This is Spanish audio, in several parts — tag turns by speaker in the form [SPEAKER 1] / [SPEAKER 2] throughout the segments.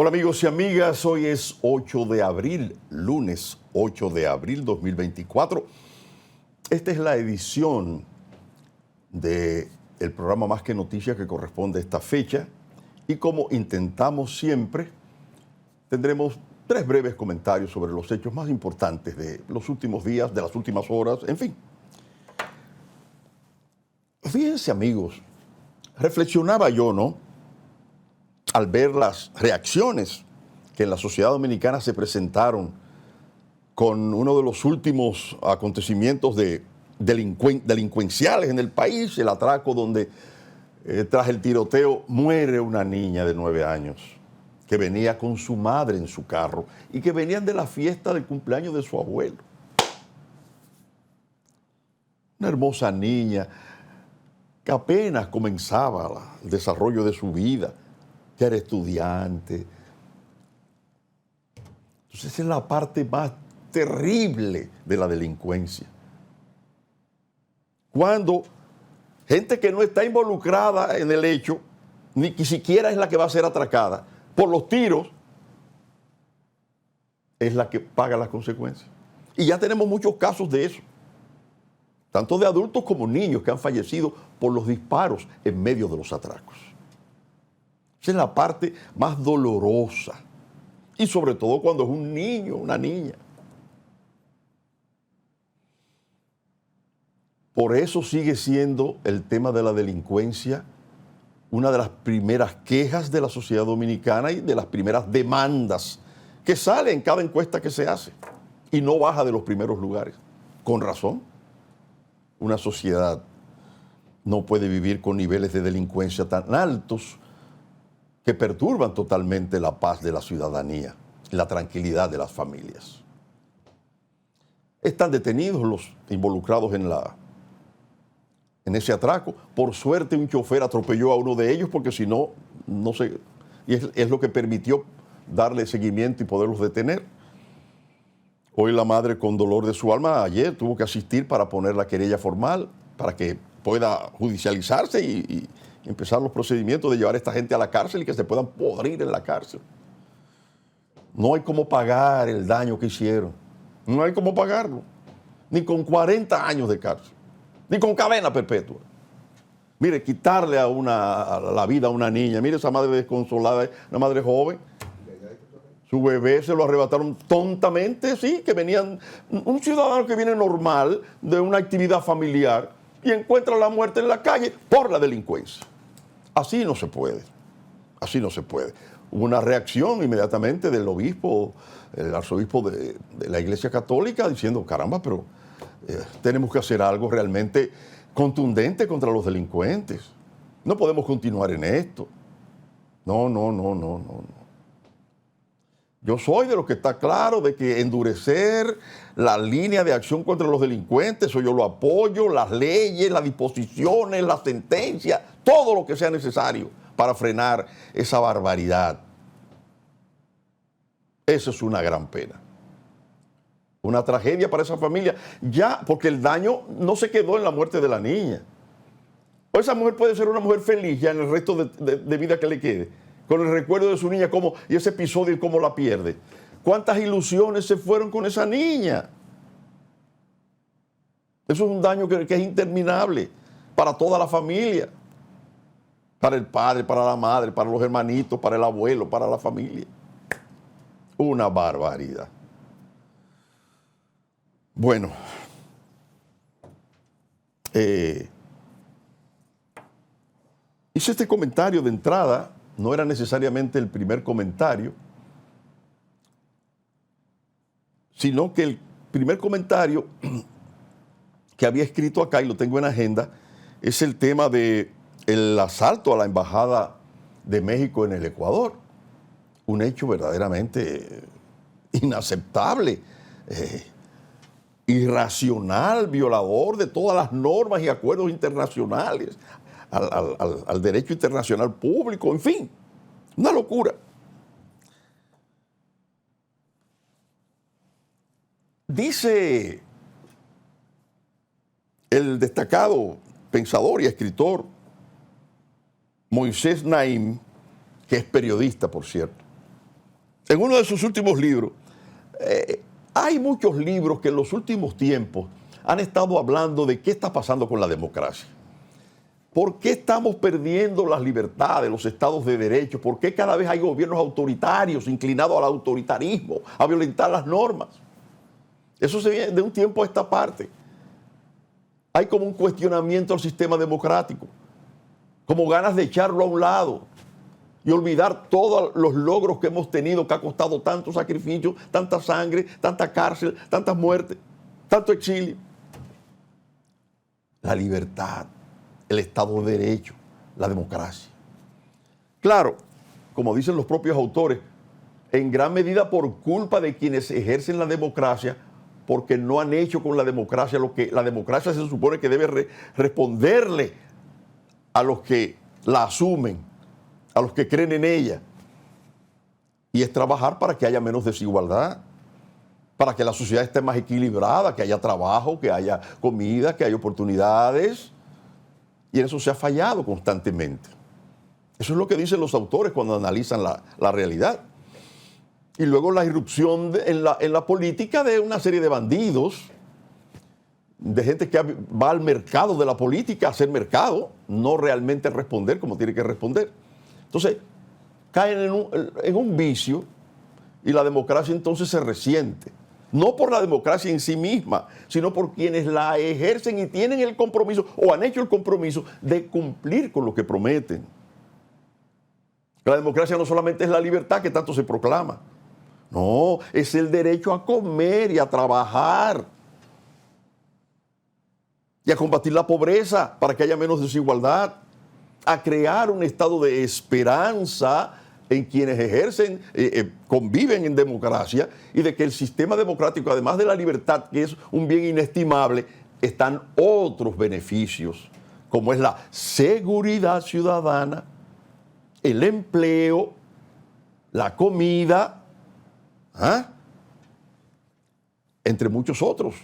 [SPEAKER 1] Hola amigos y amigas, hoy es 8 de abril, lunes 8 de abril 2024. Esta es la edición del programa Más que Noticias que corresponde a esta fecha y como intentamos siempre, tendremos 3 breves comentarios sobre los hechos más importantes de los últimos días, de las últimas horas, en fin. Fíjense amigos, reflexionaba yo, ¿no?, al ver las reacciones que en la sociedad dominicana se presentaron con uno de los últimos acontecimientos delincuenciales en el país, el atraco donde tras el tiroteo muere una niña de 9 años que venía con su madre en su carro y que venían de la fiesta del cumpleaños de su abuelo. Una hermosa niña que apenas comenzaba el desarrollo de su vida, que era estudiante. Entonces esa es la parte más terrible de la delincuencia. Cuando gente que no está involucrada en el hecho, ni siquiera es la que va a ser atracada, por los tiros, es la que paga las consecuencias. Y ya tenemos muchos casos de eso, tanto de adultos como niños que han fallecido por los disparos en medio de los atracos. Esa es la parte más dolorosa. Y sobre todo cuando es un niño, una niña. Por eso sigue siendo el tema de la delincuencia una de las primeras quejas de la sociedad dominicana y de las primeras demandas que sale en cada encuesta que se hace. Y no baja de los primeros lugares. Con razón. Una sociedad no puede vivir con niveles de delincuencia tan altos que perturban totalmente la paz de la ciudadanía, la tranquilidad de las familias. Están detenidos los involucrados en ese atraco. Por suerte un chofer atropelló a uno de ellos porque si no, no sé, y es lo que permitió darle seguimiento y poderlos detener. Hoy la madre, con dolor de su alma, ayer tuvo que asistir para poner la querella formal, para que pueda judicializarse y empezar los procedimientos de llevar a esta gente a la cárcel y que se puedan podrir en la cárcel. No hay cómo pagar el daño que hicieron. No hay cómo pagarlo. Ni con 40 años de cárcel. Ni con cadena perpetua. Mire, quitarle la vida a una niña. Mire esa madre desconsolada, una madre joven. Su bebé se lo arrebataron tontamente, sí, que venían, un ciudadano que viene normal de una actividad familiar y encuentra la muerte en la calle por la delincuencia. Así no se puede, así no se puede. Hubo una reacción inmediatamente del obispo, el arzobispo de la Iglesia Católica, diciendo, caramba, pero tenemos que hacer algo realmente contundente contra los delincuentes. No podemos continuar en esto. No. Yo soy de los que está claro de que endurecer la línea de acción contra los delincuentes, eso yo lo apoyo, las leyes, las disposiciones, las sentencias, todo lo que sea necesario para frenar esa barbaridad. Eso es una gran pena. Una tragedia para esa familia, ya, porque el daño no se quedó en la muerte de la niña. O esa mujer puede ser una mujer feliz ya en el resto de vida que le quede, con el recuerdo de su niña y ese episodio y cómo la pierde. ¿Cuántas ilusiones se fueron con esa niña? Eso es un daño que es interminable para toda la familia. Para el padre, para la madre, para los hermanitos, para el abuelo, para la familia. Una barbaridad. Bueno, hice este comentario de entrada. No era necesariamente el primer comentario, sino que el primer comentario que había escrito acá, y lo tengo en agenda, es el tema del asalto a la Embajada de México en el Ecuador. Un hecho verdaderamente inaceptable, irracional, violador de todas las normas y acuerdos internacionales. Al derecho internacional público, en fin, una locura. Dice el destacado pensador y escritor Moisés Naim, que es periodista, por cierto, en uno de sus últimos libros, hay muchos libros que en los últimos tiempos han estado hablando de qué está pasando con la democracia. ¿Por qué estamos perdiendo las libertades, los estados de derecho? ¿Por qué cada vez hay gobiernos autoritarios inclinados al autoritarismo, a violentar las normas? Eso se viene de un tiempo a esta parte. Hay como un cuestionamiento al sistema democrático, como ganas de echarlo a un lado y olvidar todos los logros que hemos tenido, que ha costado tanto sacrificio, tanta sangre, tanta cárcel, tantas muertes, tanto exilio. La libertad, el Estado de Derecho, la democracia. Claro, como dicen los propios autores, en gran medida por culpa de quienes ejercen la democracia, porque no han hecho con la democracia lo que la democracia se supone que debe responderle a los que la asumen, a los que creen en ella. Y es trabajar para que haya menos desigualdad, para que la sociedad esté más equilibrada, que haya trabajo, que haya comida, que haya oportunidades. Y en eso se ha fallado constantemente. Eso es lo que dicen los autores cuando analizan la realidad. Y luego la irrupción en la política de una serie de bandidos, de gente que va al mercado de la política a hacer mercado, no realmente responder como tiene que responder. Entonces, caen en un vicio y la democracia entonces se resiente. No por la democracia en sí misma, sino por quienes la ejercen y tienen el compromiso o han hecho el compromiso de cumplir con lo que prometen. La democracia no solamente es la libertad que tanto se proclama. No, es el derecho a comer y a trabajar y a combatir la pobreza para que haya menos desigualdad, a crear un estado de esperanza en quienes ejercen, conviven en democracia y de que el sistema democrático, además de la libertad, que es un bien inestimable, están otros beneficios, como es la seguridad ciudadana, el empleo, la comida, entre muchos otros.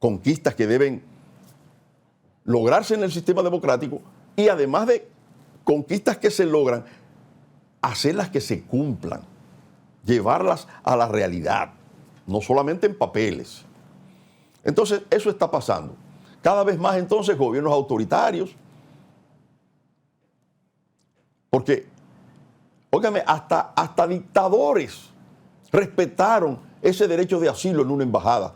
[SPEAKER 1] Conquistas que deben lograrse en el sistema democrático y además de conquistas que se logran, hacerlas que se cumplan, llevarlas a la realidad, no solamente en papeles. Entonces, eso está pasando. Cada vez más entonces gobiernos autoritarios, porque, óigame, hasta dictadores respetaron ese derecho de asilo en una embajada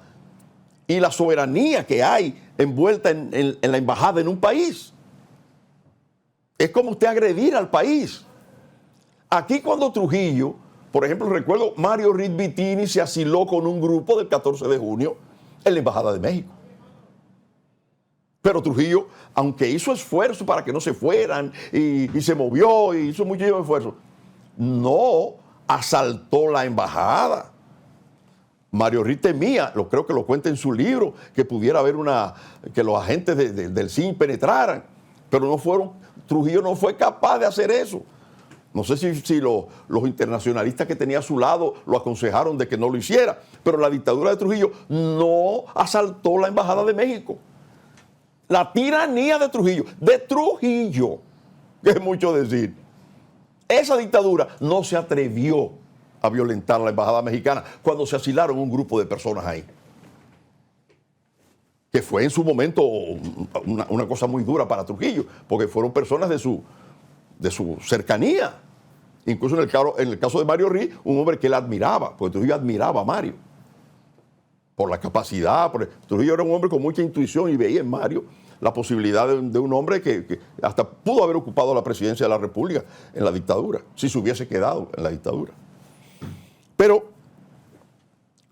[SPEAKER 1] y la soberanía que hay envuelta en la embajada en un país. Es como usted agredir al país. Aquí cuando Trujillo, por ejemplo, recuerdo Mario Rid Vitini se asiló con un grupo del 14 de junio en la Embajada de México. Pero Trujillo, aunque hizo esfuerzo para que no se fueran y se movió y hizo mucho esfuerzo, no asaltó la embajada. Mario Rid temía, creo que lo cuenta en su libro, que pudiera haber que los agentes del CIN penetraran, pero Trujillo no fue capaz de hacer eso. No sé si los internacionalistas que tenía a su lado lo aconsejaron de que no lo hiciera, pero la dictadura de Trujillo no asaltó la Embajada de México. La tiranía de Trujillo, que es mucho decir. Esa dictadura no se atrevió a violentar la Embajada mexicana cuando se asilaron un grupo de personas ahí. Que fue en su momento una cosa muy dura para Trujillo, porque fueron personas de su cercanía. Incluso en el caso de Mario Rid, un hombre que él admiraba, porque Trujillo admiraba a Mario. Por la capacidad, Trujillo era un hombre con mucha intuición y veía en Mario la posibilidad de un hombre que hasta pudo haber ocupado la presidencia de la República en la dictadura, si se hubiese quedado en la dictadura. Pero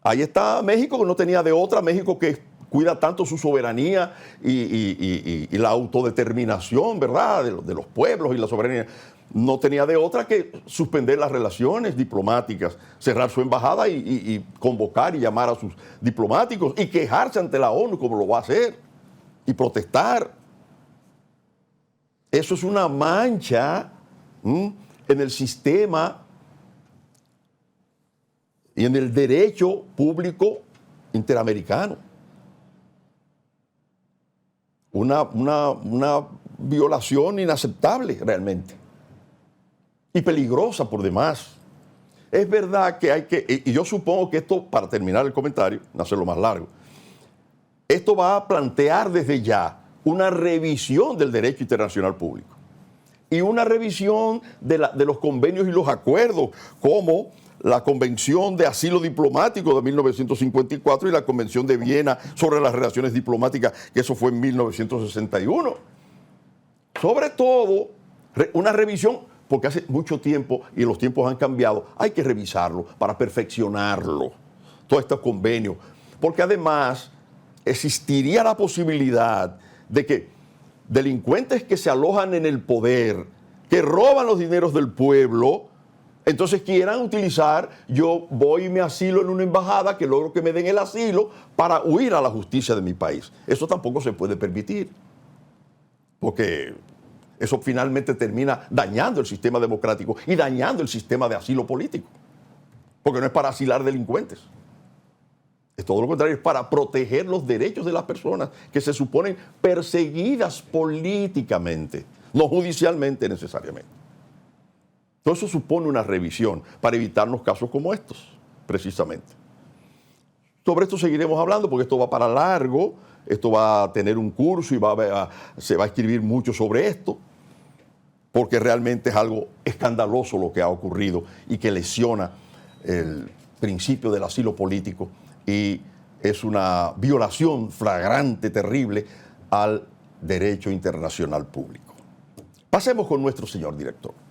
[SPEAKER 1] ahí está México, que no tenía de otra, México que cuida tanto su soberanía y la autodeterminación, ¿verdad?, de los pueblos y la soberanía. No tenía de otra que suspender las relaciones diplomáticas, cerrar su embajada y convocar y llamar a sus diplomáticos y quejarse ante la ONU, como lo va a hacer, y protestar. Eso es una mancha en el sistema y en el derecho público interamericano. Una violación inaceptable realmente y peligrosa por demás. es verdad que hay que, y yo supongo que esto, para terminar el comentario, no hacerlo más largo, esto va a plantear desde ya una revisión del derecho internacional público y una revisión de los convenios y los acuerdos, como la Convención de Asilo Diplomático de 1954 y la Convención de Viena sobre las relaciones diplomáticas, que eso fue en 1961. Sobre todo, una revisión, porque hace mucho tiempo y los tiempos han cambiado, hay que revisarlo para perfeccionarlo, todos estos convenios, porque además existiría la posibilidad de que delincuentes que se alojan en el poder, que roban los dineros del pueblo, entonces quieran utilizar, yo voy y me asilo en una embajada, que logro que me den el asilo para huir a la justicia de mi país. Eso tampoco se puede permitir, porque eso finalmente termina dañando el sistema democrático y dañando el sistema de asilo político, porque no es para asilar delincuentes. Es todo lo contrario, es para proteger los derechos de las personas que se suponen perseguidas políticamente, no judicialmente necesariamente. Todo eso supone una revisión para evitarnos casos como estos, precisamente. Sobre esto seguiremos hablando porque esto va para largo, esto va a tener un curso y se va a escribir mucho sobre esto, porque realmente es algo escandaloso lo que ha ocurrido y que lesiona el principio del asilo político y es una violación flagrante, terrible al derecho internacional público. Pasemos con nuestro señor director.